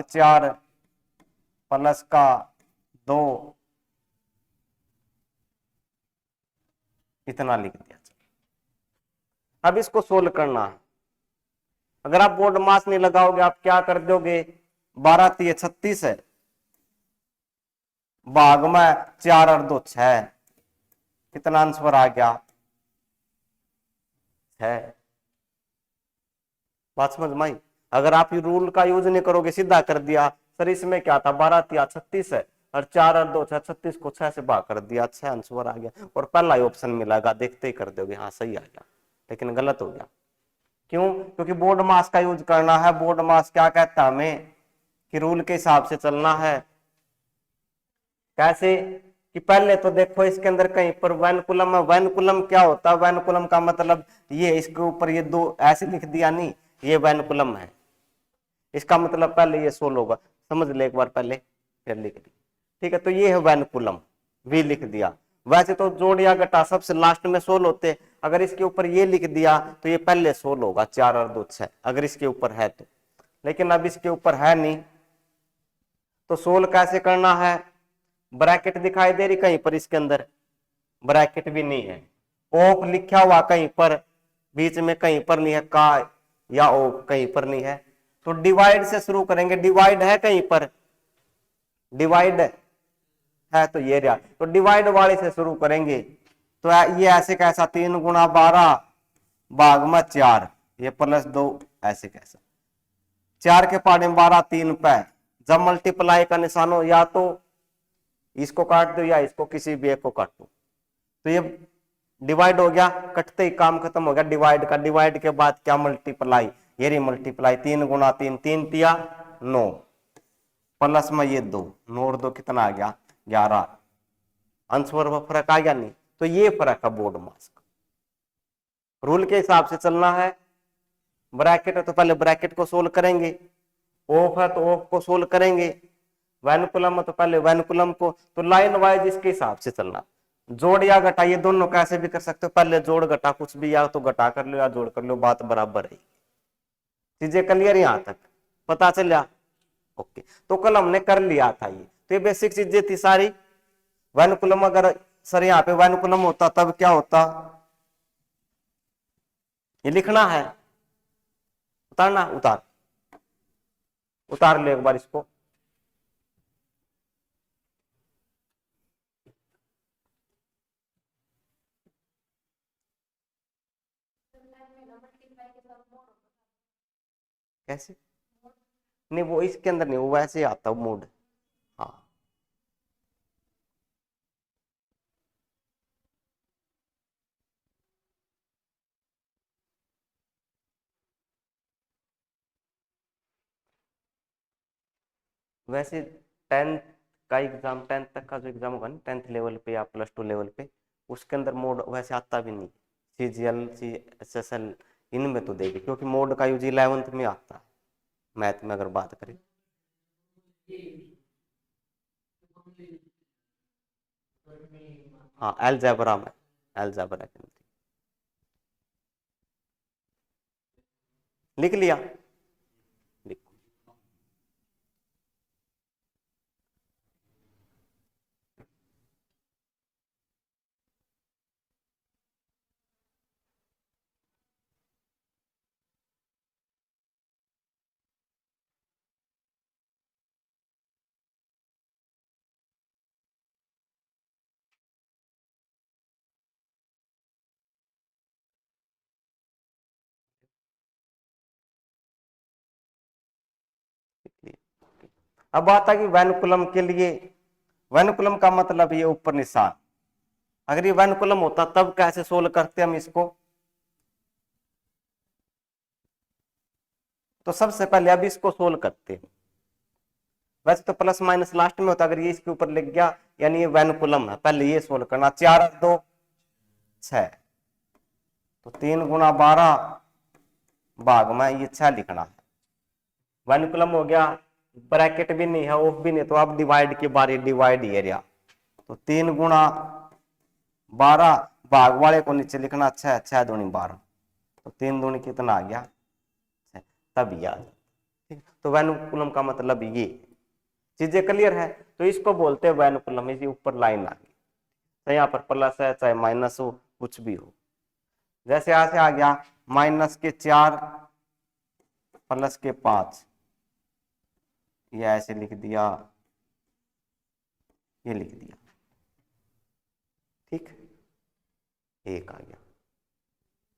4 plus का 2 इतना लिख दिया। अब इसको सोल्व करना है। अगर आप बोर्ड मास नहीं लगाओगे आप क्या कर दोगे, 12 3 36 है, भाग में 4 और 2 6, कितना आंसर आ गया 6। बात समझ में आई। अगर आप ये रूल का यूज नहीं करोगे सीधा कर दिया, सर इसमें क्या था 12 3 36 है और 4 और 2 6, 36 को 6 से भाग कर दिया, 6 आंसर आ गया और पहला ही ऑप्शन मिलेगा, देखते ही कर दोगे हाँ सही आ गया, लेकिन गलत हो गया। क्यों? क्योंकि बोर्ड मास का यूज करना है। बोर्ड मास क्या कहता है हमें कि रूल के हिसाब से चलना है। कैसे कि पहले तो देखो इसके अंदर कहीं पर वैन कुलम है। वैन कुलम क्या होता है? वैन कुलम का मतलब ये इसके ऊपर ये 2 ऐसे लिख दिया, नहीं ये वैन कुलम है, इसका मतलब पहले ये 16 होगा, समझ ले एक बार पहले फिर लिख दी। ठीक है, तो ये है वैन कुलम, वी लिख दिया। वैसे तो जोड़ या घटा सबसे लास्ट में 16 होते, अगर इसके ऊपर ये लिख दिया तो ये पहले 16 होगा, 4 और 2 6 अगर इसके ऊपर है तो, लेकिन अब इसके ऊपर है नहीं तो सोल्व कैसे करना है? ब्रैकेट दिखाई दे रही कहीं पर, इसके अंदर ब्रैकेट भी नहीं है, ओप लिखा हुआ कहीं पर, बीच में कहीं पर नहीं है, का या ओप कहीं पर नहीं है, तो डिवाइड से शुरू करेंगे। डिवाइड है कहीं पर? डिवाइड है तो ये रहा, तो डिवाइड वाले से शुरू करेंगे। तो ये ऐसे कैसा 3 गुणा 12 भाग में 4, ये प्लस 2 ऐसे कैसा, 4 के पाड़े में 12 3 पे, जब मल्टीप्लाई का निशान हो या तो इसको काट दो या इसको, किसी भी एक को काट दो, तो ये डिवाइड हो गया, कटते ही काम खत्म हो गया डिवाइड का। डिवाइड के बाद क्या? मल्टीप्लाई, ये रही मल्टीप्लाई, 3 गुणा 3, 3 तिया 9 प्लस में ये 2, 9 और 2 कितना आ गया 11, आंसर में फर्क आ गया नहीं। तो ये फर्क है बोर्ड मास का। रूल के हिसाब से चलना है। ब्रैकेट है तो पहले ब्रैकेट को सोल्व करेंगे, ऑफ है तो ऑफ को सोल्व करेंगे, वैनकुलम है तो पहले वैनकुलम को, तो लाइन वाइज इसके हिसाब से चलना। जोड़ या घटा ये दोनों कैसे भी कर सकते हो, पहले जोड़ घटा कुछ भी, या तो घटा कर लो या जोड़ कर लो, बात बराबर है। चीजें क्लियर यहां तक पता चला? ओके, तो कल हमने कर लिया था ये, तो ये बेसिक चीजें थी सारी। वैनकुलम अगर सर यहाँ पे वैनकुलम होता तब क्या होता, ये लिखना है, उतारना, उतार ले एक बार इसको। कैसे? नहीं वो इसके अंदर नहीं, वो वैसे आता मोड। हाँ वैसे 10th का एग्जाम, 10th तक का जो एग्जाम होगा ना 10th लेवल पे या +2 लेवल पे, उसके अंदर मोड वैसे आता भी नहीं। CGL CSSL इनमें तो देगी, क्योंकि मोड का यूज 11th में आता है मैथ में अगर बात करें। हाँ अलजेब्रा में, अलजेब्रा के अंदर लिख लिया। अब आता कि वैनकुलम के लिए, वैनकुलम का मतलब ये ऊपर निशान, अगर ये वैनकुलम होता तब कैसे सोल्व करते हम इसको? तो सबसे पहले अब इसको सोल्व करते हैं। वैसे तो प्लस माइनस लास्ट में होता, अगर ये इसके ऊपर लिख गया यानी ये वैनकुलम है, पहले ये सोल्व करना। 4 और 2 6, तो 3 गुणा 12 भाग में ये 6 लिखना है। वैनकुलम हो गया, ब्रैकेट भी नहीं है, ऑफ भी नहीं, तो अब डिवाइड की बारी, डिवाइड एरिया, तो 3 गुणा 12 भाग वाले को नीचे लिखना 6, 6 दूनी 12, तो 3 दूनी कितना आ गया 6, तब याद। ठीक, तो वैन का मतलब ये चीजें क्लियर है। तो इसको बोलते हैं वैन, इसी ऊपर लाइन आ गई, चाहे यहाँ पर प्लस है चाहे माइनस हो, कुछ भी हो। जैसे यहां से आ गया -4 +5, ये ऐसे लिख दिया, ये लिख दिया, ठीक, 1 आ गया।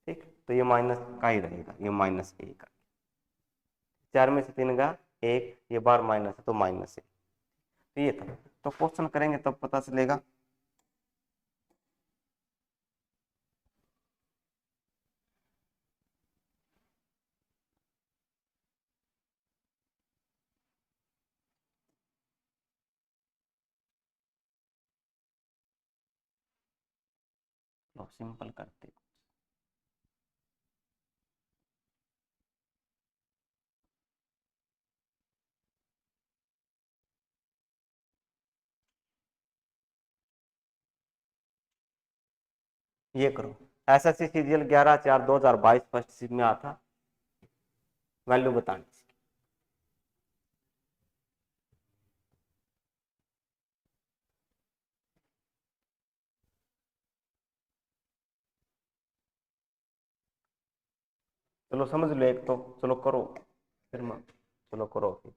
ठीक, तो ये माइनस का ही रहेगा, ये -1 का, 4 में से 3 गया 1, ये बार माइनस है तो -1। तो ये था, तो क्वेश्चन करेंगे तब पता चलेगा। तो सिंपल करते, ये करो, SSC सीरियल 11/4/2022 फर्स्ट शिफ्ट में आता, वैल्यू बतानी। चलो समझ लो एक तो, चलो करो फिर चलो करो फिर।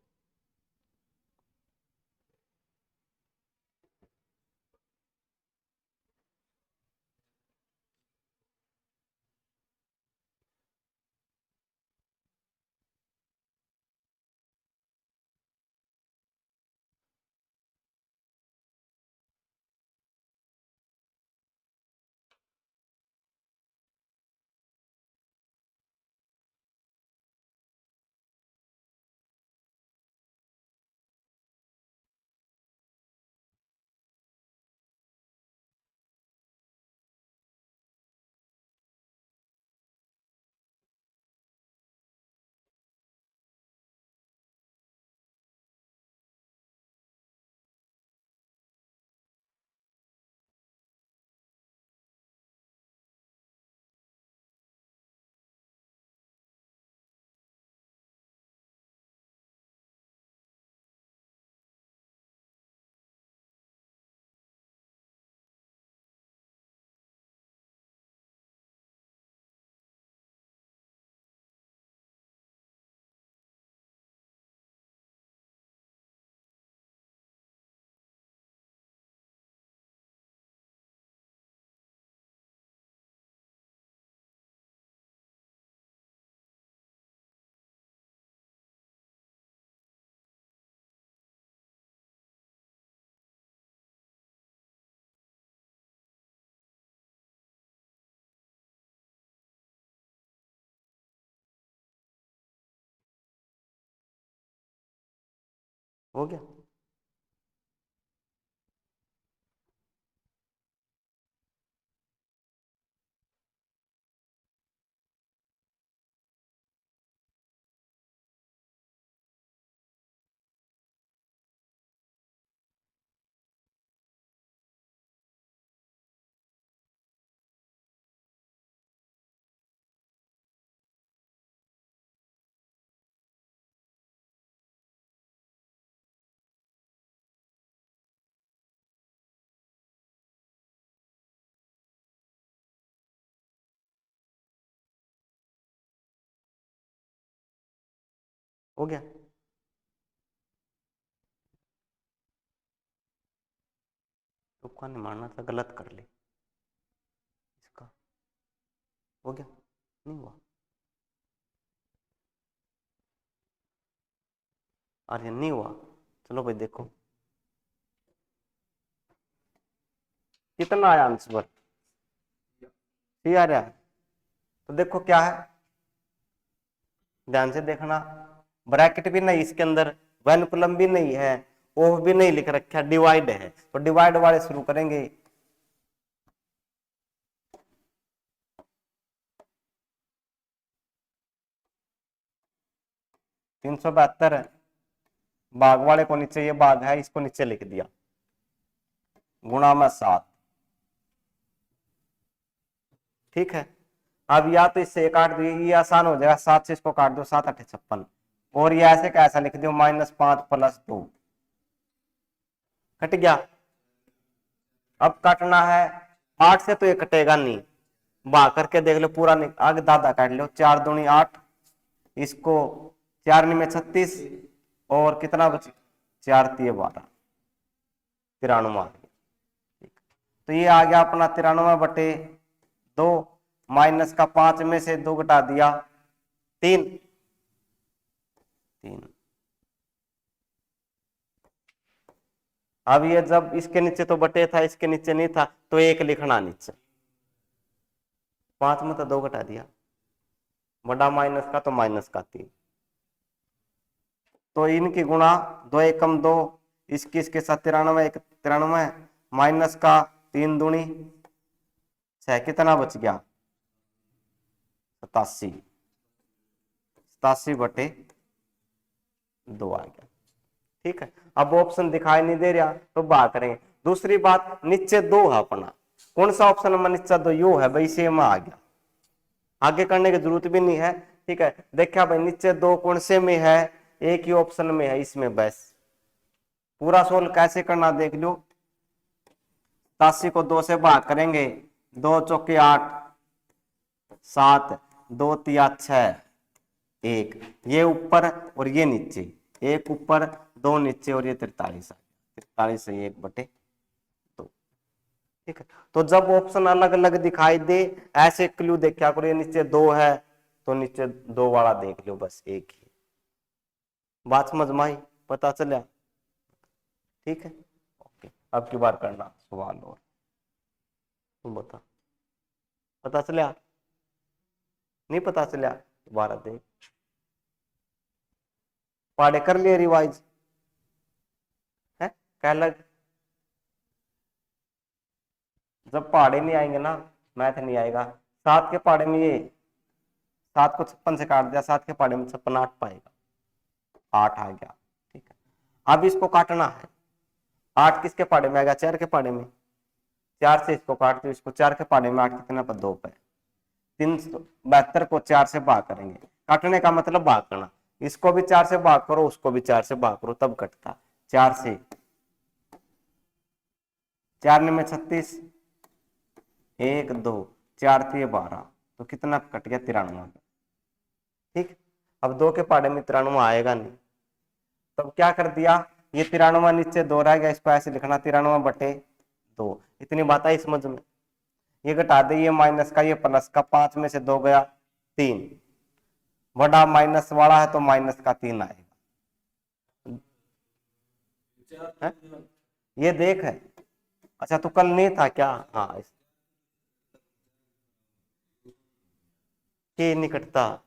हो गया, हो गया। तुक्का नहीं मारना था, गलत कर ले इसका। हो गया, नहीं हुआ, अरे नहीं हुआ। चलो भाई देखो कितना आया आंसर, सी आ रहा है। तो देखो क्या है, ध्यान से देखना, ब्रैकेट भी नहीं इसके अंदर, वैनकुलम भी नहीं है, ओह भी नहीं लिख रखा, डिवाइड है, तो डिवाइड वाले शुरू करेंगे। 372 भाग वाले को नीचे, ये भाग है इसको नीचे लिख दिया, गुणा में 7, ठीक है। अब या तो इससे 1 काट दो, ये आसान हो जाएगा, 7 से इसको काट दो, 7 8 56, और ये ऐसे का ऐसा लिख दो -5 + 2 कट गया। अब काटना है 8 से, तो ये कटेगा नहीं, भाग करके देख लो पूरा नहीं, आगे दादा काट लो, 4 दूनी 8, इसको 4 में 36, और कितना बचे, 4 तिये 12, 93। तो ये आ गया अपना 93/2, माइनस का 5 में से 2 घटा दिया 3। अब ये जब इसके नीचे तो बटे था, इसके नीचे नहीं था, तो 1 लिखना नीचे, 5 में तो 2 घटा दिया, बड़ा माइनस का तो माइनस का 3, तो इनकी गुणा 2 एकम 2, इसके साथ 93, 1 93, माइनस का 3 दूनी 6, कितना बच गया 87, 87/2 आ गया। ठीक है, अब ऑप्शन दिखाई नहीं दे रहा तो बात करेंगे। दूसरी बात, नीचे 2 है अपना, कौन सा ऑप्शन में नीचे 2 यो है भाई, सेम आ गया, आगे करने की जरूरत भी नहीं है। ठीक है, देखा भाई नीचे 2 कौन से में है, एक ही ऑप्शन में है, इसमें बस पूरा सोल्व कैसे करना देख लो। 87 को 2 से भाग करेंगे, 2 चौके 8, 7, 2 तिया 6, 1, ये ऊपर और ये नीचे, 1 ऊपर 2 नीचे, और ये 43 आ गया, 43 से 1/2। ठीक है, तो जब ऑप्शन अलग अलग दिखाई दे, ऐसे क्लू देखा करो, ये नीचे 2 है तो नीचे 2 वाला देख लो, बस एक ही बात समझ में आई, पता चला। ठीक है, ओके, अब की बार करना सवाल, और तुम बता, पता चला नहीं पता चला, दोबारा देख, पढ़े कर लिए रिवाइज है, क्या लग, जब पहाड़े नहीं आएंगे ना, मैथ नहीं आएगा। 7 के पहाड़े में ये 7 को 56 से काट दिया, 7 के पहाड़े में 56 8 पाएगा, 8 आ गया। ठीक है, अब इसको काटना है, 8 किसके पहाड़े में आएगा, 4 के पहाड़े में, 4 से इसको काट दो, इसको 4 के पहाड़े में 8 कितने पर 2 पे, 372 को 4 से भाग करेंगे, काटने का मतलब भाग करना, इसको भी 4 से भाग करो, उसको भी 4 से भाग करो, तब कटता। 4 से 4 में 36, 1 2 4 तिये 12, तो कितना कट गया 93। ठीक, अब 2 के पहाड़े में 93 आएगा नहीं, तब क्या कर दिया, ये 93 नीचे 2 रह गया, इसको ऐसे लिखना 93/2, इतनी बात आई समझ में। ये घटा दे, ये माइनस का ये प्लस का, 5 में से 2 गया 3, बड़ा माइनस वाला है तो माइनस का 3 आएगा है? ये देख है, अच्छा तो कल नहीं था क्या, हाँ ये नहीं कटता,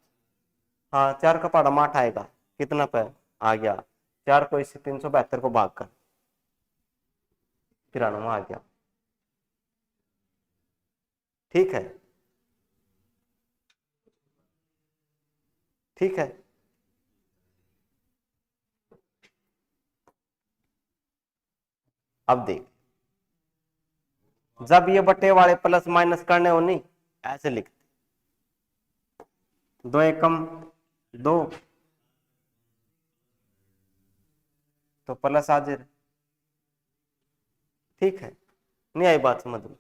हाँ 4 का पहाड़ा 8 आएगा, कितना पे आ गया, 4 को इससे 372 को भाग कर 93 आ गया। ठीक है, ठीक है, अब देख, जब ये बटे वाले प्लस माइनस करने हो नहीं, ऐसे लिखते, 2 एकम 2, तो प्लस आ जाए। ठीक है, नहीं आई बात समझ में,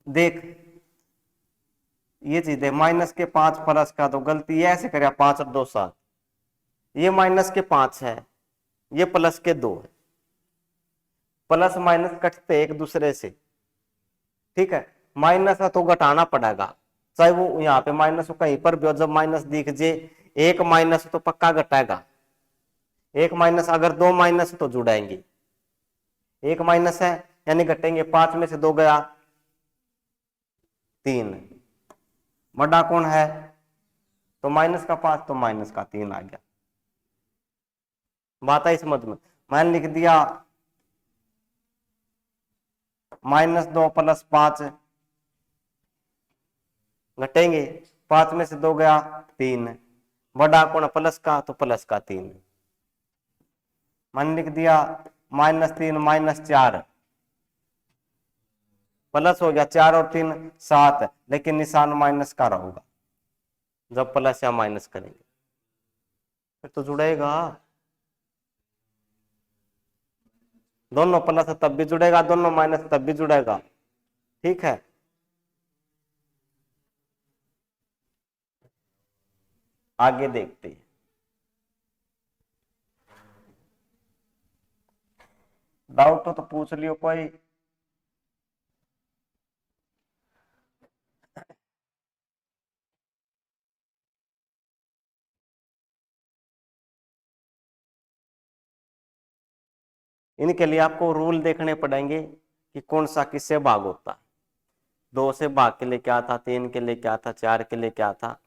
देख ये चीज है, माइनस के 5 प्लस का, तो गलती ये ऐसे करे, 5 और 2 7, ये माइनस के 5 है, ये प्लस के 2 है, प्लस माइनस कटते एक दूसरे से। ठीक है, माइनस है तो घटाना पड़ेगा, चाहे वो यहाँ पे माइनस हो कहीं पर भी हो, जब माइनस दिख जे, एक माइनस तो पक्का घटाएगा, एक माइनस, अगर 2 माइनस तो जुड़ाएंगे, एक माइनस है यानी घटेंगे, 5 में से 2 गया 3, बड़ा कौन है, तो माइनस का 5 तो माइनस का 3 आ गया, बात आई समझ में। मैंने लिख दिया -2 + 5, घटेंगे, 5 में से 2 गया 3, बड़ा कौन प्लस का, तो प्लस का 3, मैंने लिख दिया -3 - 4, प्लस हो गया, 4 और 3 7, लेकिन निशान माइनस का रहेगा जब प्लस या माइनस करेंगे। फिर तो जुड़ेगा, दोनों प्लस तब भी जुड़ेगा, दोनों माइनस तब भी जुड़ेगा। ठीक है, आगे देखते हैं। डाउट हो तो पूछ लियो कोई। इनके लिए आपको रूल देखने पड़ेंगे कि कौन सा किससे भाग होता है। 2 से भाग के लिए क्या था, 3 के लिए क्या था, 4 के लिए क्या था,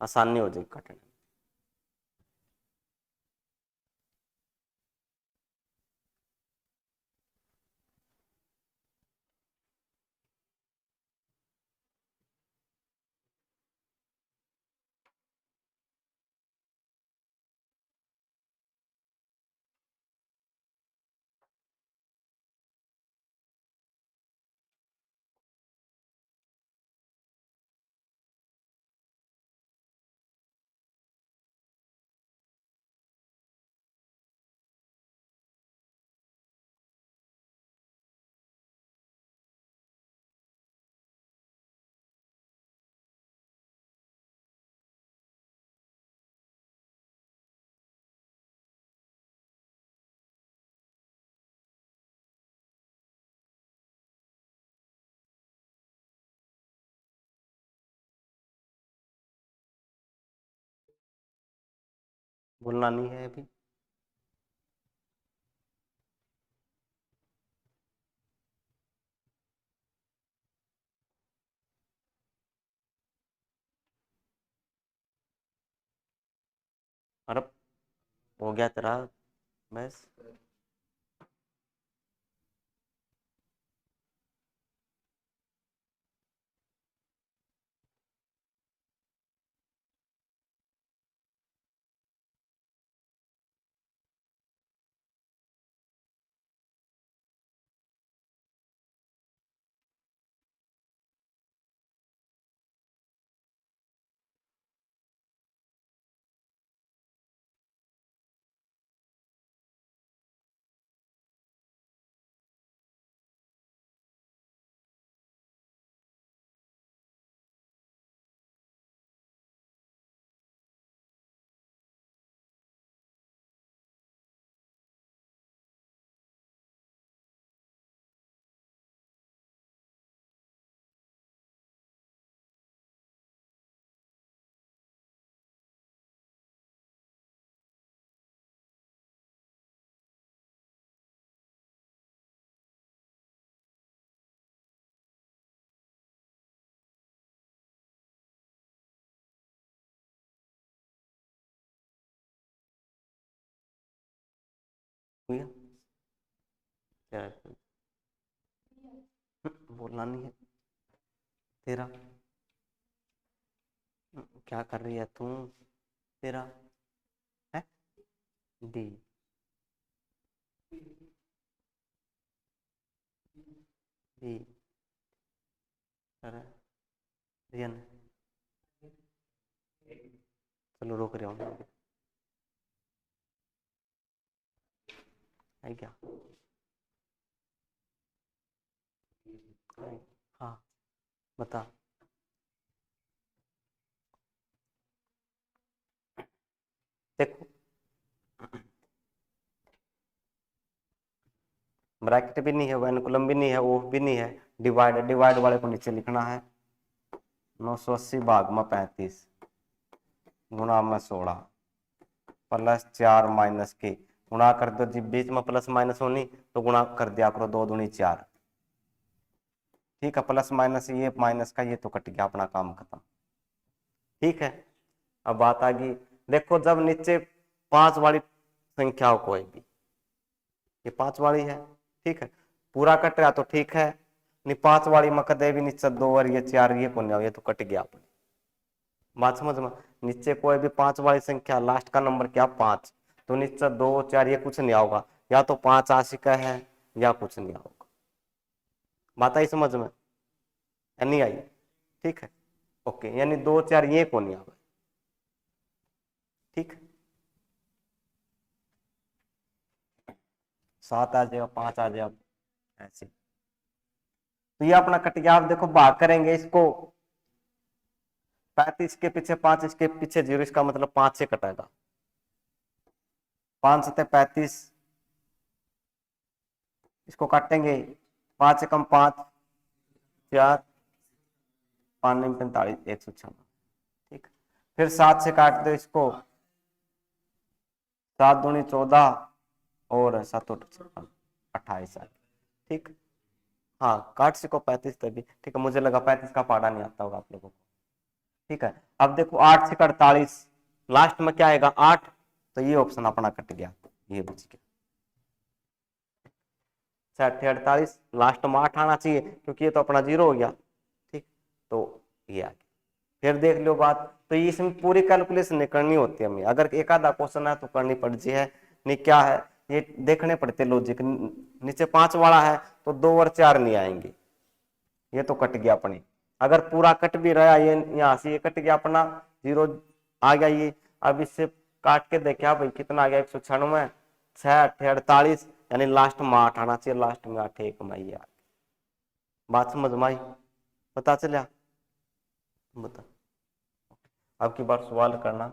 आसानी हो जाएगी कटने। बोलना नहीं है अभी। अरे हो गया तेरा, बस। हो गया तेरा, बोलना नहीं है तेरा। क्या कर रही है तू, तेरा है डी, डी रियन। चलो रोक रहा हूँ, है क्या? हाँ बता। देखो ब्रैकेट भी नहीं है, वैनकुलम भी नहीं है, वो भी नहीं है, डिवाइड, डिवाइड वाले को नीचे लिखना है। 980 भाग में 35 गुणा में 16 प्लस 4 माइनस के, गुणा कर दो, जब बीच में प्लस माइनस होनी तो गुणा कर दिया करो, 2 दूनी 4। ठीक है, प्लस माइनस ये माइनस का ये तो कट गया, अपना काम खत्म। ठीक है, अब बात आ गई, देखो जब नीचे 5 वाली संख्या हो कोई भी, ये 5 वाली है, ठीक है, पूरा कट रहा तो ठीक है, नहीं 5 वाली में कदे भी नीचे 2 और ये 4 ये कौन, ये तो कट गया अपने। बात समझ में, नीचे कोई भी 5 वाली संख्या, लास्ट का नंबर क्या 5, तो नीचे 2 4 ये कुछ नहीं आओगा, या तो 5 आशिका है या कुछ नहीं आओगा। बात आई समझ में, या नहीं आई? ठीक है, ओके, यानी 2 4 ये कौन नहीं आएगा। ठीक है, 7 आ जाएगा, 5 आ जाएगा, ऐसे। तो ये अपना कट गया। आप देखो भाग करेंगे इसको, 35 के पीछे 5, इसके पीछे 0, इसका मतलब 5 से कटेगा। 5 सत्ते 35, इसको काटेंगे, 5 से कम 5, 4, 5 9 45, 156। ठीक, फिर 7 से काट दो इसको, 7 दूनी 14 और 7 28 आ गया। ठीक, हाँ काट सको 35 तभी। ठीक है, मुझे लगा 35 का पहाड़ा नहीं आता होगा आप लोगों को। ठीक है, अब देखो 8 से 48, लास्ट में क्या आएगा 8, तो ये ऑप्शन अपना कट गया, ये बच गया। 48, लास्ट में 8 आना चाहिए क्योंकि ये तो अपना 0 हो गया। ठीक, तो ये आ गया। फिर देख लो बात, तो ये इसमें पूरी कैलकुलेशन नहीं करनी होती हमें, अगर एक आधा क्वेश्चन है तो करनी पड़ती है, नहीं क्या है ये देखने पड़ते लॉजिक। नीचे 5 वाला है तो 2 और 4 नहीं आएंगे, ये तो कट गया अपने। अगर पूरा कट भी रहा, ये यहाँ से ये कट गया अपना, 0 आ गया ये। अब इससे काट के देखा भाई कितना आ गया, 196, 6 48, यानी लास्ट में 8 आना चाहिए, लास्ट में 8 एक में ये। बात समझ में आई, पता चला? बता, अब की बार सवाल करना।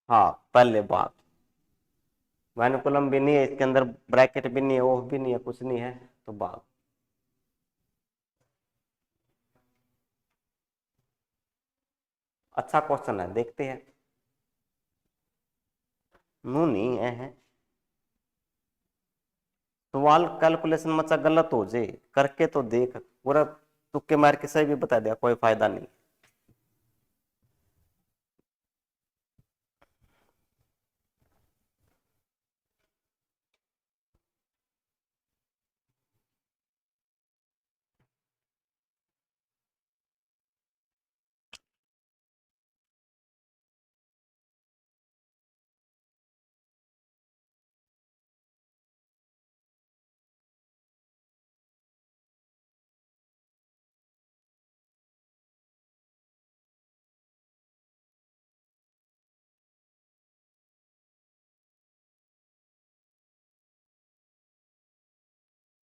हाँ पहले बात, वैनिकुलम भी नहीं है इसके अंदर, ब्रैकेट भी नहीं है, ओफ भी नहीं है, कुछ नहीं है, तो भाग। अच्छा क्वेश्चन है, देखते हैं। नू नहीं है सवाल, कैलकुलेशन मचा गलत हो जाए करके तो देख, पूरा तुक्के मार के सही भी बता दिया, कोई फायदा नहीं।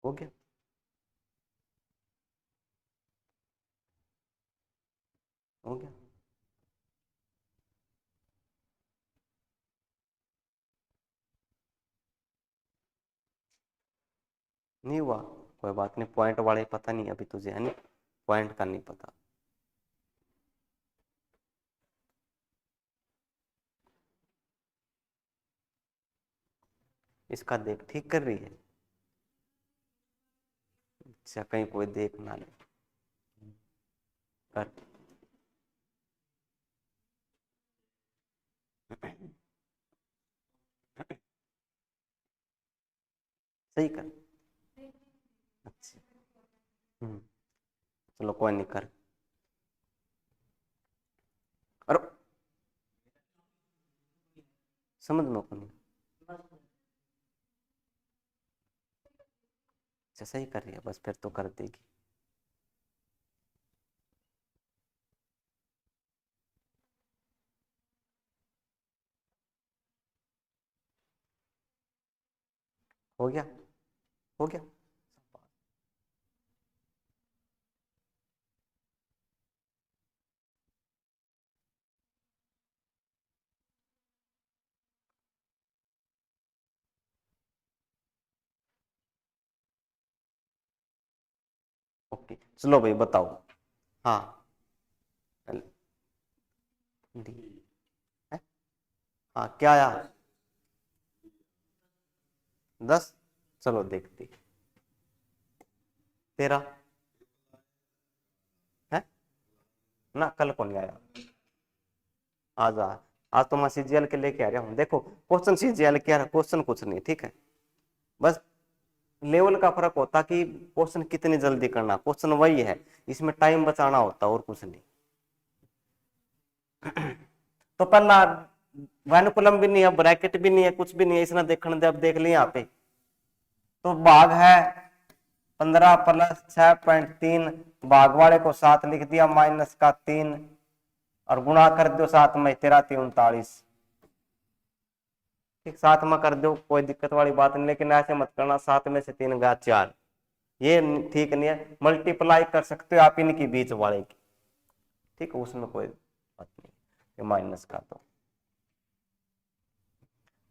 हो गया, हो गया। नहीं हुआ कोई बात नहीं, पॉइंट वाले पता नहीं अभी तुझे, है नहीं पॉइंट का नहीं पता। इसका देख, ठीक कर रही है। अच्छा कहीं कोई देख ना ले, कर। सही कर। अच्छा, चलो कोई नहीं, कर। और समझ में को नहीं। अच्छा सही कर रही है, बस फिर तो कर देगी। हो गया, हो गया। ओके चलो भाई बताओ। हाँ डी है? हाँ क्या आया, 10। चलो देखते, 13 है। ना, कल कौन आया, आज आ, आज तो मैं सीजीएल के लेके आ रहा हूँ। देखो क्वेश्चन सीजीएल के आ रहा, क्वेश्चन कुछ नहीं, ठीक है, बस लेवल का फर्क होता कि क्वेश्चन कितनी जल्दी करना, क्वेश्चन वही है, इसमें टाइम बचाना होता और कुछ नहीं। तो पहला वन कॉलम भी नहीं है, ब्रैकेट भी नहीं है, कुछ भी नहीं है, इसने देखने दे, अब देख लिया यहाँ पे। तो भाग है 15 प्लस 6.3, भाग वाले को 7 लिख दिया, माइनस का 3 और गुणा कर दो 7 में, 13×3 = 39। ठीक, 7 में कर दो, कोई दिक्कत वाली बात नहीं, लेकिन ऐसे मत करना 7 में से 3 गया 4, ये ठीक नहीं है। मल्टीप्लाई कर सकते हो आप इनकी बीच वाले की, ठीक है, उसमें कोई बात नहीं, माइनस का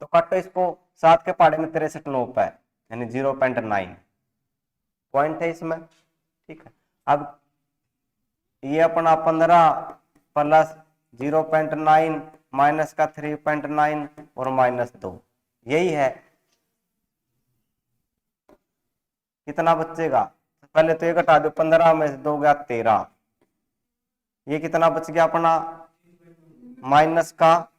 तो काटो इसको, 7 के पहाड़े में 63 नोप है, यानी 0.9 पॉइंट है इसमें, ठीक है। अब ये अपना 15 प्लस 0.9 माइनस का 3.9 और -2, यही है। कितना बचेगा, पहले तो ये घटा दो, 15 में से 2 गया 13, ये कितना बच गया अपना, माइनस का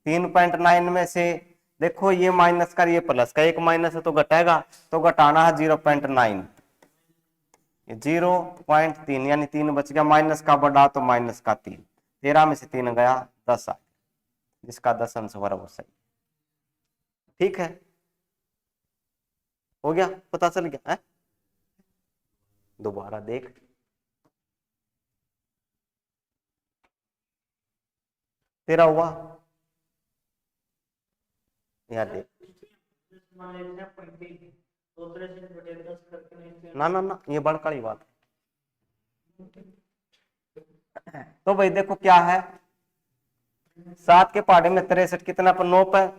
3.9 में से, देखो ये माइनस का ये प्लस का, एक माइनस है तो घटाएगा, तो घटाना है 0.9, 0.3 यानी 3 बच गया, माइनस का बढ़ा तो माइनस का 3, 13 में से 3 गया 10 आ, जिसका 10 अंश हो रहा वो सही, ठीक है, हो गया, पता चल गया है? दोबारा देख, तेरा हुआ यार, देख ना ना ना, ये बड़का ही बात है। तो भाई देखो क्या है, 7 के पहाड़े में 63 कितना पर 9 है,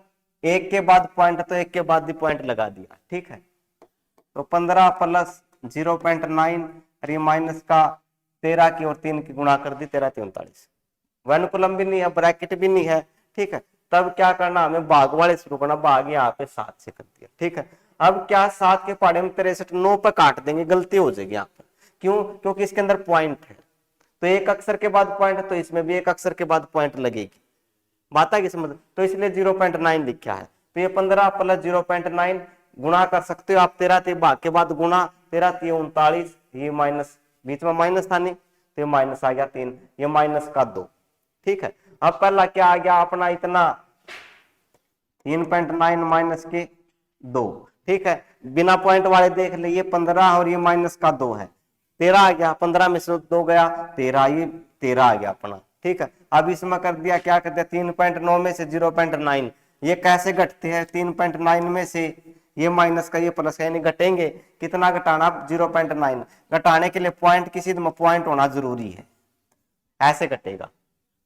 एक के बाद पॉइंट तो एक के बाद भी पॉइंट लगा दिया, ठीक है। तो 15 प्लस 0.9 और ये माइनस का 13 की और 3 की गुणा कर दी, 13×3 = 39, वन कॉलम भी नहीं है, ब्रैकेट भी नहीं है, ठीक है। तब क्या करना, हमें भाग वाले शुरू करना, भाग यहाँ पे 7 से कर दिया, ठीक है। अब क्या, 7 के पहाड़े में 63 9 पर काट देंगे, गलती हो जाएगी यहाँ पर, क्यों, क्योंकि इसके अंदर पॉइंट है, तो एक अक्षर के बाद पॉइंट है, तो इसमें भी एक अक्षर के बाद पॉइंट लगेगी, बात है कि समझ, तो इसलिए 0.9 लिखा है। तो ये 15 प्लस 0.9 गुणा कर सकते हो आप, 13 भाग के बाद गुणा, 13×3 = 39, ये माइनस, बीच में माइनस था नहीं, तो ये माइनस आ गया 3, ये माइनस का 2, ठीक है। अब पहला क्या आ गया अपना, इतना 3.9 माइनस के 2, ठीक है, बिना पॉइंट वाले देख लिए, 15 और ये माइनस का 2 है, 13 आ गया, 15 में से 2 गया 13, ये 13 आ गया अपना, ठीक है। अब इसमें कर दिया, क्या कर दिया, 3.9 में से 0.9, ये कैसे घटते हैं, 3.9 में से ये माइनस का ये प्लस है, यानी घटेंगे, कितना घटाना, 0.9, घटाने के लिए पॉइंट किसी में पॉइंट होना जरूरी है, ऐसे घटेगा,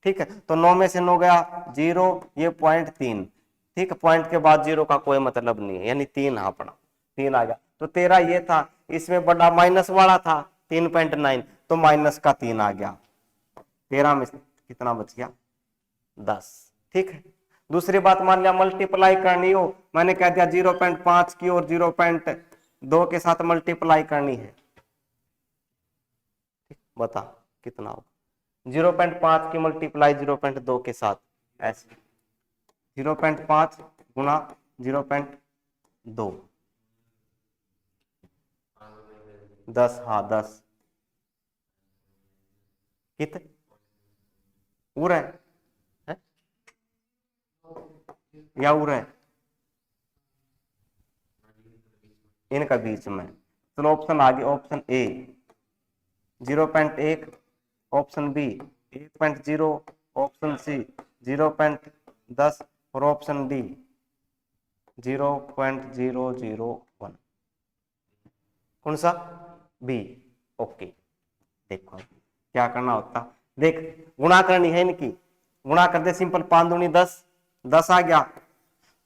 ठीक है। तो 9 में से 9 गया 0, ये .3, ठीक है, पॉइंट के बाद 0 का कोई मतलब नहीं है, यानी 3 अपना 3 आ गया। तो 13 ये था, इसमें बड़ा माइनस वाला था 3.9, तो माइनस का 3 आ गया, 13 में से कितना बच गया 10, ठीक है। दूसरी बात, मान लिया मल्टीप्लाई करनी हो, मैंने कह दिया 0.5 की और 0.2 के साथ मल्टीप्लाई करनी है, बता कितना होगा, 0.5 की मल्टीप्लाई 0.2 के साथ, ऐसे 0.5 गुणा 0.2, 10, हाँ 10, कितने उर है या उर है, इनका बीच में, चलो ऑप्शन आगे, option A 0.1, option B 1.0, option C 0.10 और ऑप्शन डी 0.001, कौन सा, बी, ओके। देखो क्या करना होता, देख गुणा करनी है इनकी, गुणा कर दे सिंपल, 5 दूनी 10, 10 आ गया,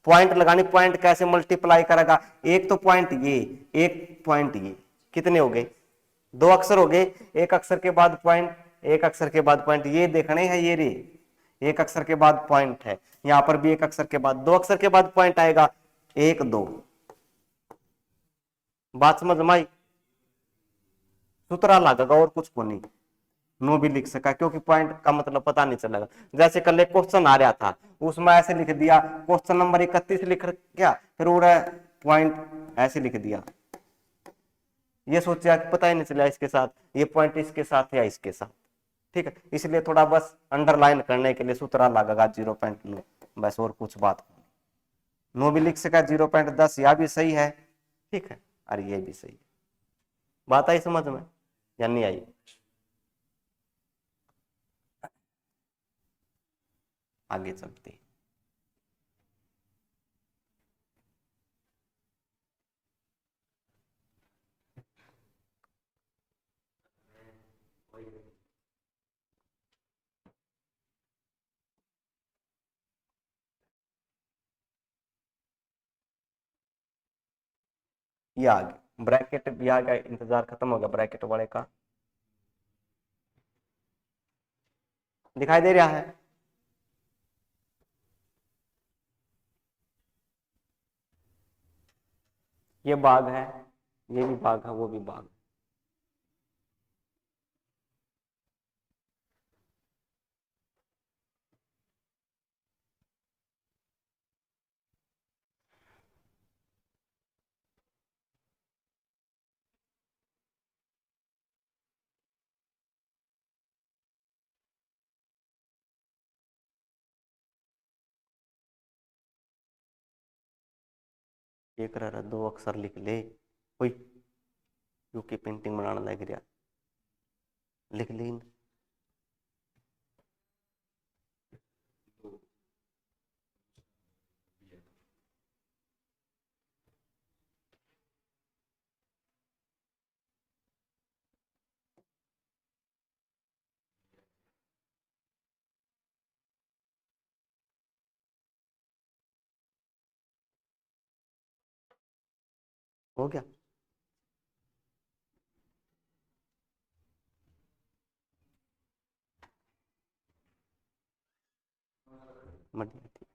पॉइंट लगानी, पॉइंट कैसे मल्टीप्लाई करेगा, एक तो पॉइंट ये, एक पॉइंट ये, कितने हो गए, 2 अक्षर हो गए, एक अक्षर के बाद पॉइंट, एक अक्षर के बाद पॉइंट, ये देखने हैं, ये रे एक अक्षर के बाद पॉइंट है, यहां पर भी एक अक्षर के बाद, 2 अक्षर के बाद पॉइंट आएगा, 1 2, बात समझ में आई, सूत्रा लगेगा और कुछ को नहीं, नो भी लिख सका, क्योंकि पॉइंट का मतलब पता नहीं चलेगा। जैसे कल एक क्वेश्चन आ रहा था, उसमें ऐसे लिख दिया, क्वेश्चन नंबर 31 लिख क्या, फिर पूरा पॉइंट ऐसे लिख दिया, ये सोचा कि पता ही नहीं चला इसके साथ ये पॉइंट इसके साथ या इसके साथ। ठीक है, इसलिए थोड़ा बस अंडरलाइन करने के लिए सूत्र लगेगा 0.9, बस, और कुछ बात नो भी लिख सका 0.10, या भी सही है। ठीक है, और ये भी सही है। बात आई समझ में या नहीं आई? आगे चलते हैं। ये आ गया ब्रैकेट भी आ गया, इंतजार खत्म हो गया ब्रैकेट वाले का। दिखाई दे रहा है? ये भाग है, ये भी भाग है, वो भी भाग। ये कर रहा, 2 अक्षर लिख ले कोई, क्योंकि पेंटिंग बनाना लग रहा, लिख ले। हो गया? बढ़िया, ठीक।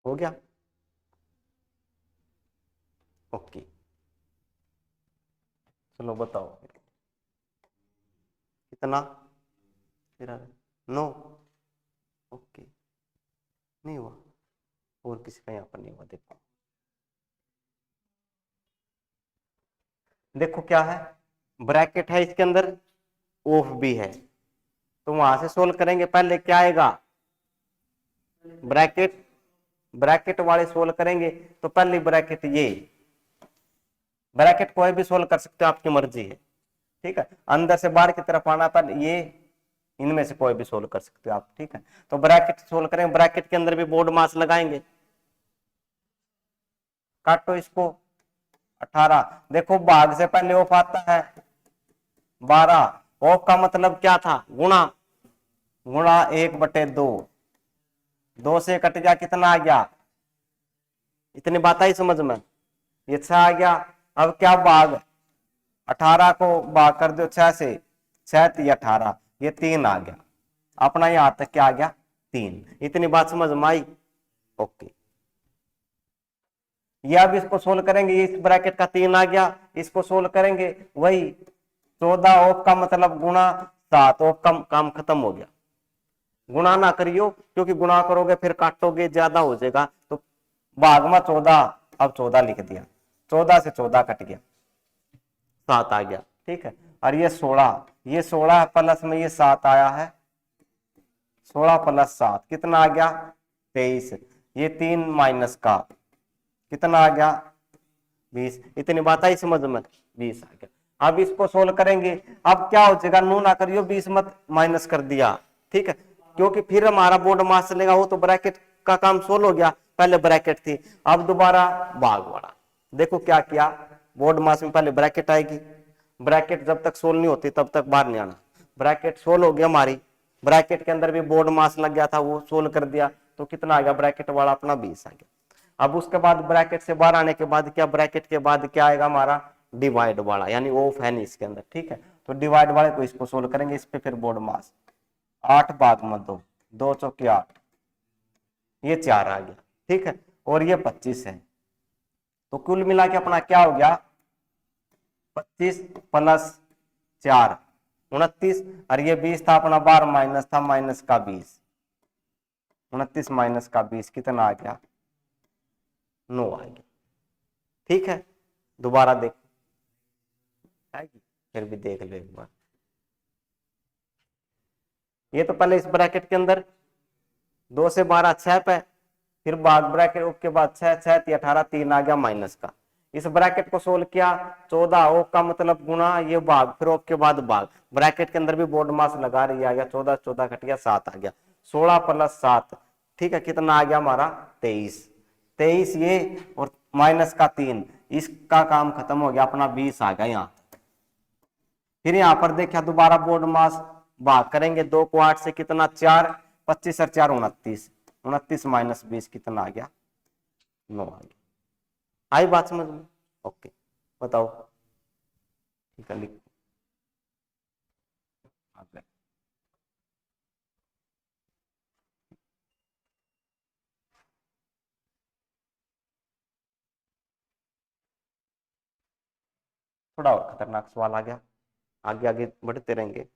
हो गया, ओके। चलो बताओ कितना, 9, ओके। नहीं हुआ, और किसी का यहाँ पर नहीं हुआ। देखो देखो क्या है, ब्रैकेट है इसके अंदर, ऑफ भी है, तो वहां से सोल्व करेंगे। पहले क्या आएगा, ब्रैकेट, ब्रैकेट वाले सोल्व करेंगे तो पहले ब्रैकेट, ये ब्रैकेट कोई भी सोल्व कर सकते हो, आपकी मर्जी है। ठीक है, अंदर से बाहर की तरफ आना, पर ये इनमें से कोई भी सोल्व कर सकते हो आप। ठीक है, तो ब्रैकेट सोल्व करेंगे, ब्रैकेट के अंदर भी बोर्ड मास लगाएंगे। काटो इसको, 18। देखो भाग से पहले ऑफ आता है 12, ऑफ का मतलब क्या था, गुणा, गुणा 1/2, 2 से कट गया, कितना आ गया, इतनी बात आई समझ में, ये 6 आ गया। अब क्या भाग, 18 को भाग कर दो 6 से, 6 3 18, ये 3 आ गया। अपना यहां तक क्या आ गया, 3। इतनी बात समझ में आई? ओके। ये अब इसको सोल्व करेंगे, इस ब्रैकेट का 3 आ गया, इसको सोल्व करेंगे, वही 14, ऑफ का मतलब गुणा 7, ऑफ का काम खत्म हो गया। गुणा ना करियो, क्योंकि गुणा करोगे फिर काटोगे ज्यादा हो जाएगा, तो भाग में 14, अब 14 लिख दिया, 14 से 14 कट गया, 7 आ गया, ठीक है। और ये 16, ये 16 प्लस में ये 7 आया है, 16 प्लस 7 कितना आ गया 23। ये 3 माइनस का कितना आ गया 20। इतनी बात आई समझ में, 20 आ गया। अब इसको सोल्व करेंगे। अब क्या हो जाएगा, नू ना करियो 20 मत माइनस कर दिया, ठीक है, क्योंकि फिर हमारा बोर्ड मास चलेगा। वो तो ब्रैकेट का काम सोल्व हो गया, पहले ब्रैकेट थी, अब दोबारा भाग वाला। देखो क्या किया, बोर्ड मास में पहले ब्रैकेट आएगी, ब्रैकेट जब तक सोल्व नहीं होती तब तक बाहर नहीं आना। ब्रैकेट सोल्व हो गया हमारी, ब्रैकेट के अंदर भी बोर्ड मास लग गया था, वो सोल्व कर दिया, तो कितना आ गया ब्रैकेट वाला अपना 20 आ गया। अब उसके बाद ब्रैकेट से बाहर आने के बाद क्या, ब्रैकेट के बाद क्या आएगा हमारा डिवाइड वाला, यानी ऑफ है नहीं इसके अंदर, ठीक है। तो डिवाइड वाले को इसको सोल्व करेंगे, इस पे फिर बोर्ड मास 8 भाग में 2, 2 चौके 8, ये 4 आ गया, ठीक है, और ये 25 है। तो कुल मिला के अपना क्या हो गया 25 प्लस 4 29, और ये 20 था अपना बार माइनस था, माइनस का 20, 29 माइनस का 20 कितना आ गया 9 आ गया, ठीक है। दोबारा देख आएगी, फिर भी देख लो एक बार। ये तो पहले इस ब्रैकेट के अंदर 2 से 12 6 पे, फिर भाग ब्रैकेट उसके बाद 6 6 18 3 आ गया माइनस का। इस ब्रैकेट को सोल्व किया 14 ओ का मतलब गुणा ये भाग, फिर उसके बाद भाग, ब्रैकेट के अंदर भी बोर्ड मास लगा रही आ गया, 14 14 घट गया 7 आ गया, 16 प्लस 7, ठीक है, कितना आ गया हमारा 23। 23 ये और माइनस का 3, इसका काम खत्म हो गया, अपना 20 आ गया यहाँ। फिर यहाँ पर देखा दोबारा बोर्ड मास भाग करेंगे, 2 को 8 से कितना 4, 25 और 4 29, 29 माइनस 20 कितना आ गया 9 आ गया। आई बात समझ में, ओके बताओ, ठीक है लिख थोड़ा और खतरनाक सवाल आ गया, आगे आगे बढ़ते रहेंगे।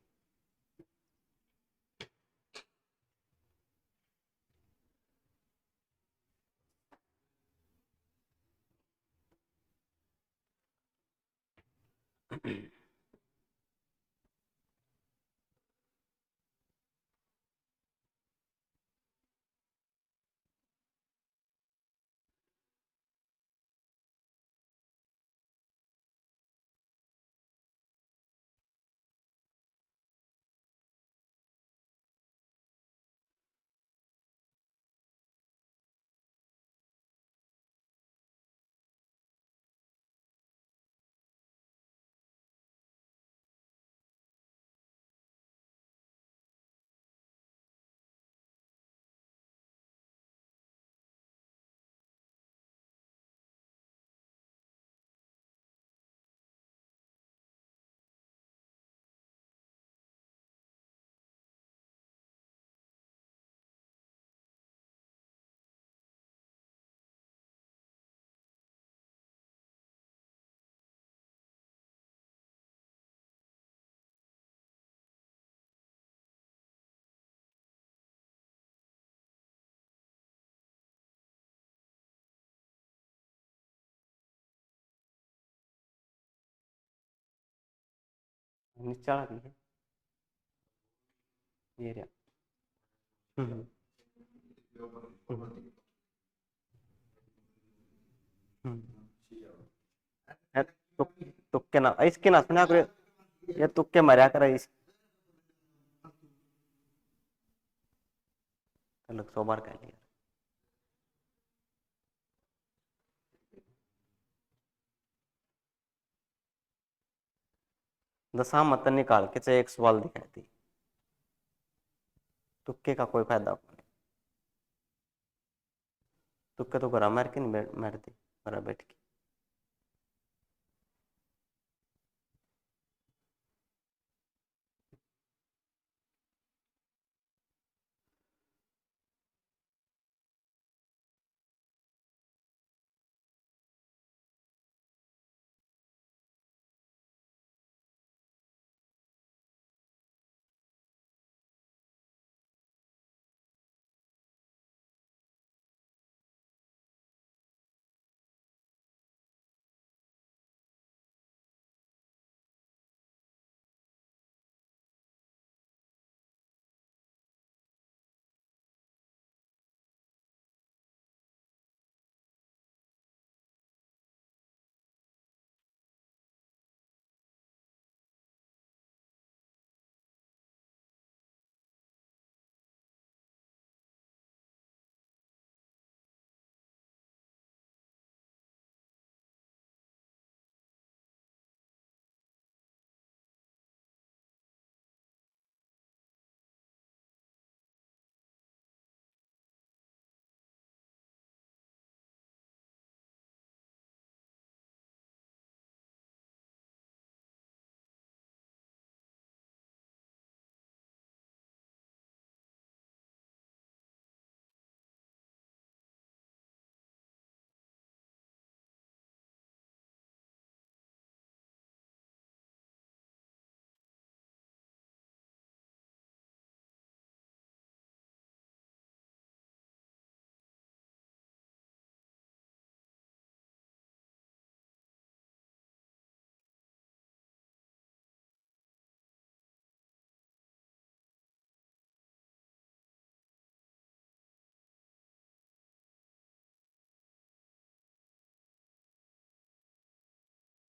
नीचे आ रही है ये रहा। हम्म, हम्म, हम्म। है, तुक्के ना इसके ना सुना करो, ये तुक्के मरा कर इस अलग 100 बार कह लिया। दशा मत निकाल के चाहे एक सवाल दिखाई थी, तुक्के का कोई फायदा नहीं। तुक्के तो घर मार के नहीं बैठती, घर बैठ के।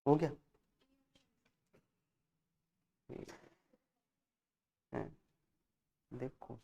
हो गया। देखो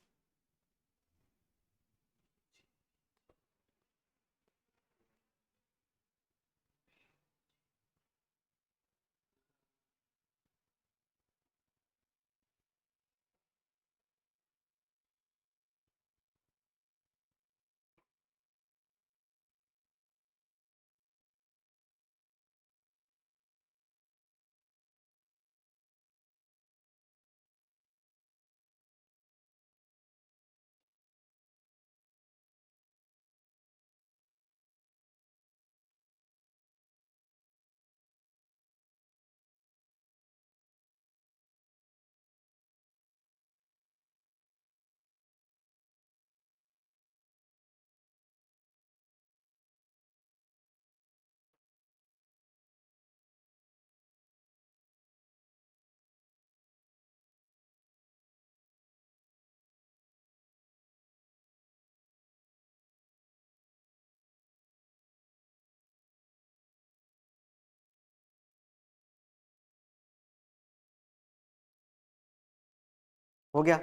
हो गया।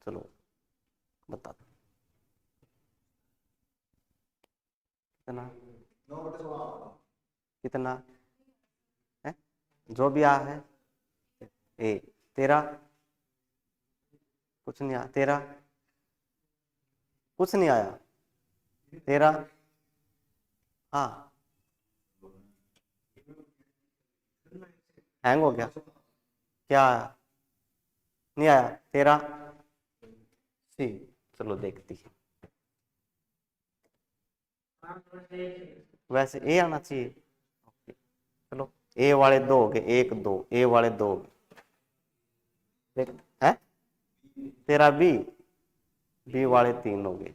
चलो बता दो कितना, कितना है जो भी आ है। ए तेरा कुछ नहीं आया, तेरा कुछ नहीं आया, तेरा हाँ हैंग हो गया, क्या आया, नहीं आया, तेरा सी। चलो देखती है, वैसे ए आना चाहिए। चलो ए वाले दो हो गए, एक दो, ए वाले दो हो गए, देख है तेरा बी, बी वाले तीन हो गए।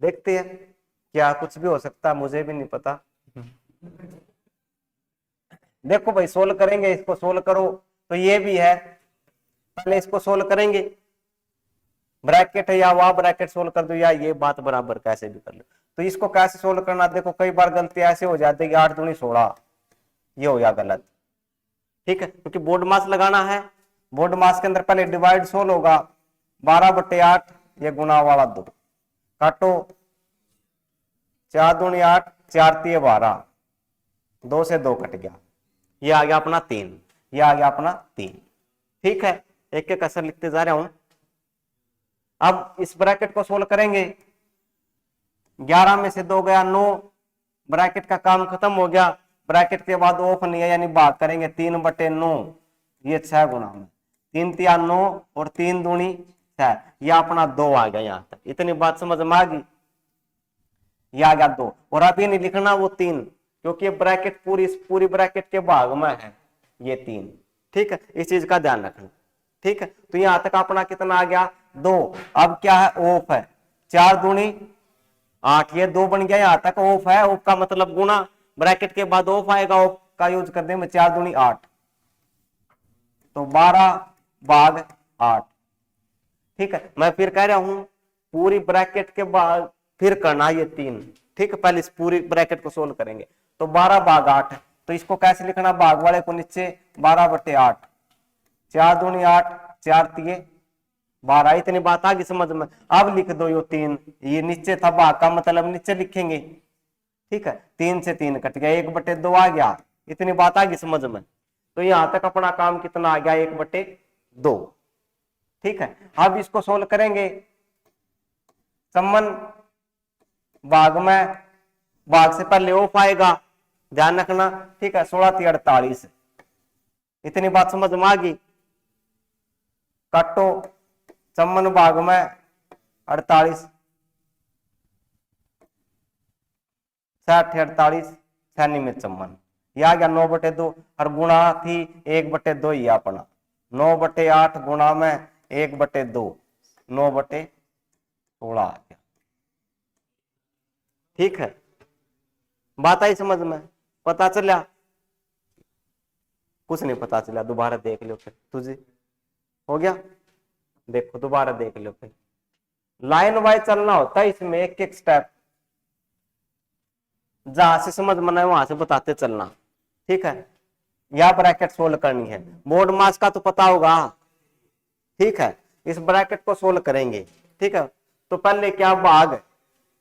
देखते हैं क्या कुछ भी हो सकता है, मुझे भी नहीं पता। देखो भाई सोल्व करेंगे, इसको सोल्व करो तो ये भी है, पहले इसको सोल्व करेंगे, ब्रैकेट है या वह ब्रैकेट सोल्व कर दो या ये बात बराबर कैसे भी कर लो। तो इसको कैसे सोल्व करना, देखो कई बार गलती ऐसे हो जाती है कि 8 दूनी 16, ये हो गया गलत। ठीक है, क्योंकि बोर्ड मास लगाना है, बोर्ड मास के अंदर पहले डिवाइड सोल्व होगा, 12/8 ये गुना वाला 2, काटो 4 दूनी 8, 4 तिये 12, 2 से 2 कट गया, ये आ गया अपना 3, ये आ गया अपना 3। ठीक है, एक एक असर लिखते जा रहा हूं। अब इस ब्रैकेट को सोल्व करेंगे, 11 में से 2 गया 9, ब्रैकेट का काम खत्म हो गया, ब्रैकेट के बाद ऑफ नहीं है यानी भाग करेंगे 3/9, ये 6 गुना में 3 तिया 9 और 3 दूनी 6, ये अपना 2 आ गया। यहां तक इतनी बात समझ में आ गई, ये आ गया 2, और अभी नहीं लिखना वो 3, क्योंकि ब्रैकेट पूरी ब्रैकेट के भाग में है ये 3। ठीक है, इस चीज का ध्यान रखना। ठीक है, तो यहां तक अपना कितना आ गया 2। अब क्या है, ऑफ है, 4 दूनी 8, ये 2 बन गया, यहां तक ऑफ है, ऑफ का मतलब गुना, ब्रैकेट के बाद ऑफ आएगा, ऑफ का यूज कर देंगे, 4 दूनी 8, तो 12/8। ठीक है, मैं फिर कह रहा हूं पूरी ब्रैकेट के बाद फिर करना ये 3। ठीक है, पहले इस पूरी ब्रैकेट को सोल्व करेंगे, तो 12/8 है, तो इसको कैसे लिखना, भाग वाले को नीचे 12/8, 4 दूनी 8, 4 तिये 12, इतनी बात आ गई समझ में। अब लिख दो यो 3, ये नीचे था भाग का मतलब नीचे लिखेंगे। ठीक है, 3 से 3 कट गया, 1/2 आ गया, इतनी बात आ गई समझ में। तो यहां तक अपना काम कितना आ गया, 1/2। ठीक है, अब इसको सोल्व करेंगे, सम्मन भाग में, भाग से पहले ऑफ आएगा, ध्यान रखना। ठीक है, 16 तिया 48, इतनी बात समझ में आ गई। काटो, सम्मन भाग में 48, 60 48, सैनी में चम्मन, यह आ गया 9/2, और गुणा थी 1/2 ही अपना, 9/8 गुणा में 1/2, 9/16 आ गया। ठीक है, बात आई समझ में, पता चला, कुछ नहीं पता चला, दोबारा देख लो फिर, तुझे हो गया, देखो दोबारा देख लो फिर, लाइन वाइज चलना होता है इसमें, एक स्टेप जहां से समझ में आए वहां से बताते चलना। ठीक है, या ब्रैकेट सोल्व करनी है। मोड मास का तो पता होगा, ठीक है, इस ब्रैकेट को सोल्व करेंगे। ठीक है, तो पहले क्या भाग,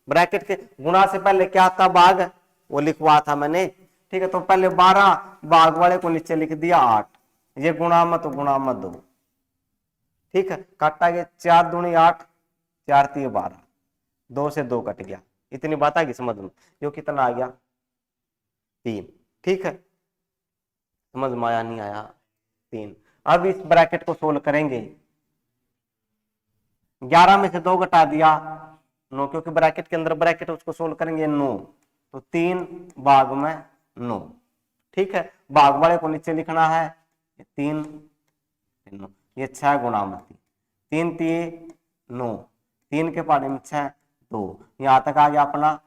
ब्रैकेट के गुणा से पहले क्या था भाग, वो लिखवा था मैंने। ठीक है, तो पहले 12 भाग वाले को नीचे लिख दिया 8, ये गुणा मत गुणा मत 2। ठीक है, काटा गया 4 दूनी 8, 4 3 12, 2 से 2 कट गया। इतनी बात आ गई समझ में, जो कितना आ गया 3। ठीक है, समझ में आया नहीं आया 3। अब इस ब्रैकेट को सोल्व करेंगे, 11 में से 2 घटा दिया 9, क्योंकि ब्रैकेट के अंदर ब्रैकेट उसको सोल्व करेंगे 9, तो 3 भाग में 9। ठीक है, भाग वाले को नीचे लिखना है 3 9, ये 6 गुणा में 3 3 9, 3 के पानी में 6 2, यहां तक आ गया अपना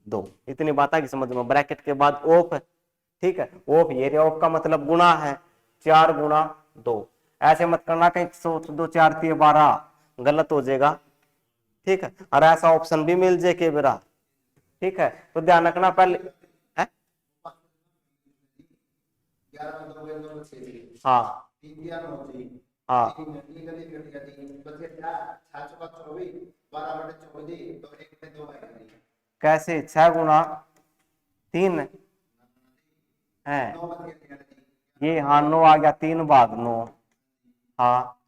2। इतनी बात आ गई समझ में। ब्रैकेट के बाद ऑफ, ठीक है, ऑफ ये ऑफ का मतलब गुणा है, 4 गुणा 2। ऐसे मत करना कि 102 4 3 12, गलत हो जाएगा। ठीक है, और ऐसा ऑप्शन भी मिल जाए के बेरा। ठीक है, तो ध्यान रखना पहले है? हाँ हाँ, कैसे 6 गुणा 3 है ये, हाँ 9 आ गया, 3 भाग 9। हाँ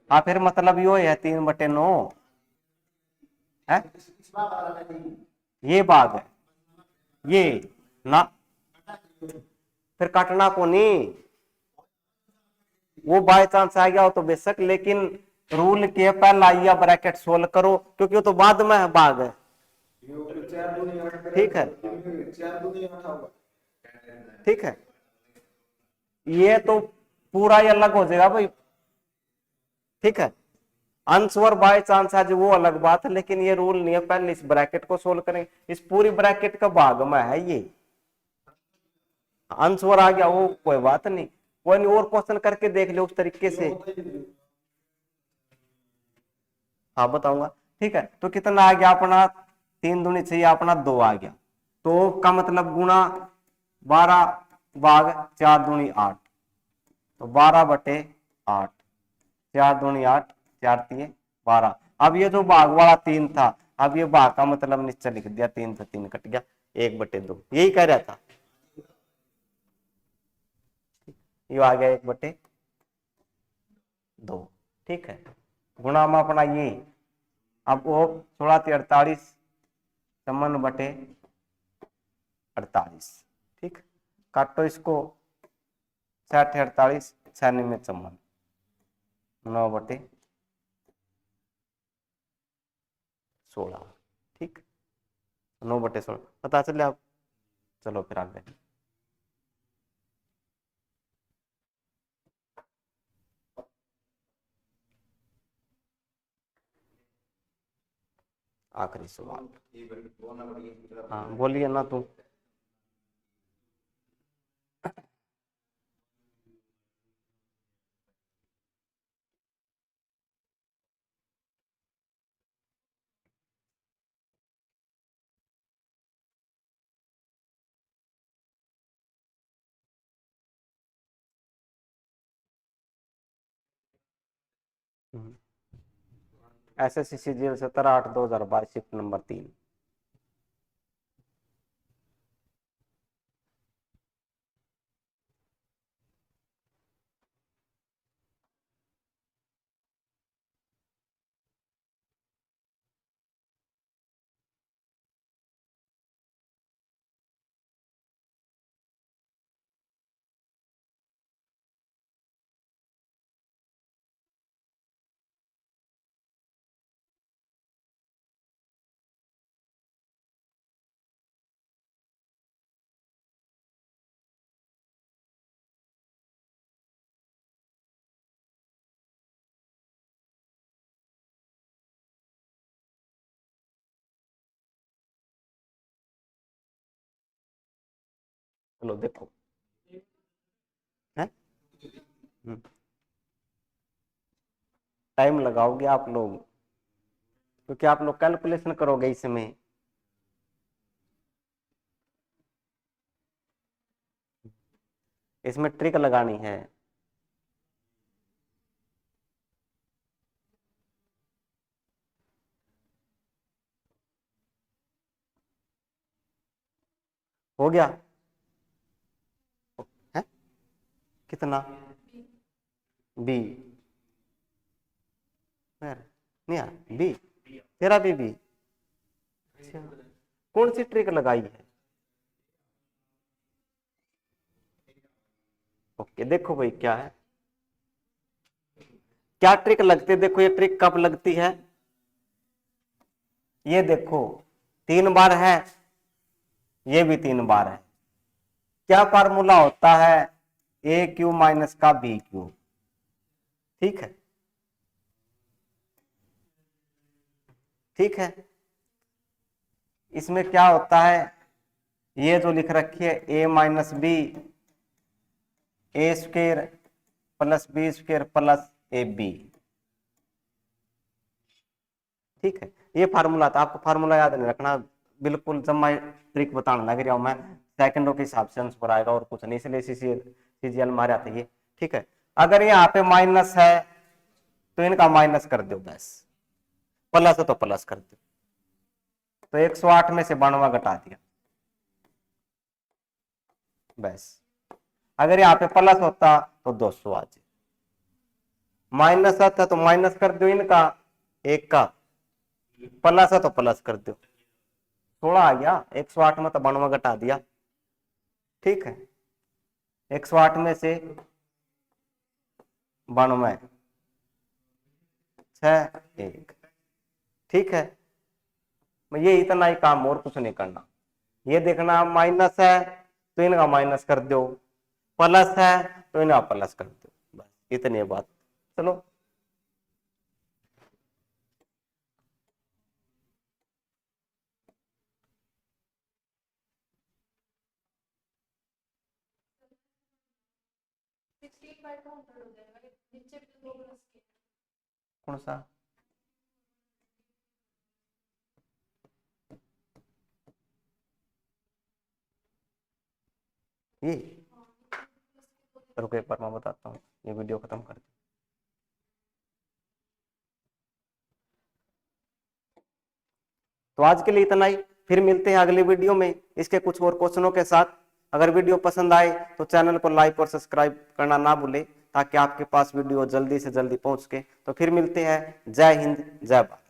हाँ, फिर मतलब यो है 3/9 है, ये भाग है ये ना, फिर काटना को नहीं, वो बाय चांस आ गया हो तो बेशक, लेकिन रूल के पहला या ब्रैकेट सोल्व करो, क्योंकि वो तो बाद में है भाग है। ठीक है, ठीक है, ये तो पूरा ही अलग हो जाएगा भाई। ठीक है, अंश और बाय चांस आज वो अलग बात है, लेकिन ये रूल नहीं है। पहले इस ब्रैकेट को सोल्व करेंगे, इस पूरी ब्रैकेट का भाग में है ये, अंश और आ गया वो कोई बात नहीं, कोई नहीं, और क्वेश्चन करके देख लो उस तरीके से। हाँ बताऊंगा। ठीक है, तो कितना आ गया अपना, 3 दूनी चाहिए अपना 2 आ गया, तो का मतलब गुणा 12 भाग 4 दूनी 8, तो 12/8, 4 दूनी 8, 4 3 12। अब ये जो भाग वाला 3 था, अब ये भाग का मतलब नीचे लिख दिया, 3 से 3 कट गया, 1/2, यही कह रहा था। ये आ गया 1/2। ठीक है, गुणा में अपना ये, अब वो 16 48 56/48। ठीक, काटो इसको, 60 48 96 56, 9/16। ठीक, 9/16 पता चले आप। चलो फिर आगे, आखिरी सवाल। हाँ बोलिए ना तुम। SSC CGL 17/8/2022 shift number 3। चलो देखो है, टाइम लगाओगे आप लोग, क्योंकि आप लोग कैलकुलेशन करोगे इसमें। इसमें ट्रिक लगानी है। हो गया है कितना बी नहीं यार बी तेरा बी। अच्छा कौन सी ट्रिक लगाई है? ओके देखो भाई क्या है, क्या ट्रिक लगती है। देखो ये ट्रिक कब लगती है, ये देखो 3 बार है, ये भी 3 बार है। क्या फार्मूला होता है, ए क्यू माइनस का बी क्यू। ठीक है, ठीक है। इसमें क्या होता है, ये जो लिख रखी है A minus B A square plus B square plus A B. ठीक है, ये फार्मूला था, आपको फार्मूला याद नहीं रखना बिल्कुल। जब मैं ट्रिक बताने लग रहा हूं मैं सेकंडों के हिसाब से आंसर आएगा और कुछ नहीं, इसलिए सीजीएल मारे आते हैं। ठीक है, अगर यहाँ पे माइनस है तो इनका माइनस कर दो, बस प्लस है तो प्लस कर दो। तो 108 में से 92 घटा दिया, बस। अगर यहाँ पे प्लस होता तो 200 आ जाए, माइनस आता तो माइनस कर दो इनका एक का, प्लस है तो प्लस कर दो। 16 आ गया, 108 में तो 92 घटा दिया। ठीक है, 108 में से 92 6 1। ठीक है, ये इतना ही काम, और कुछ नहीं करना। ये देखना माइनस है तो इनका माइनस कर दो, प्लस है तो इनका प्लस कर दो, बस इतनी बात। चलो कौन सा ये, रुको एक बार मैं बताता हूँ, ये वीडियो खत्म कर। तो आज के लिए इतना ही, फिर मिलते हैं अगले वीडियो में इसके कुछ और क्वेश्चनों के साथ। अगर वीडियो पसंद आए तो चैनल को लाइक और सब्सक्राइब करना ना भूले, ताकि आपके पास वीडियो जल्दी से जल्दी पहुंच के। तो फिर मिलते हैं, जय हिंद जय भारत।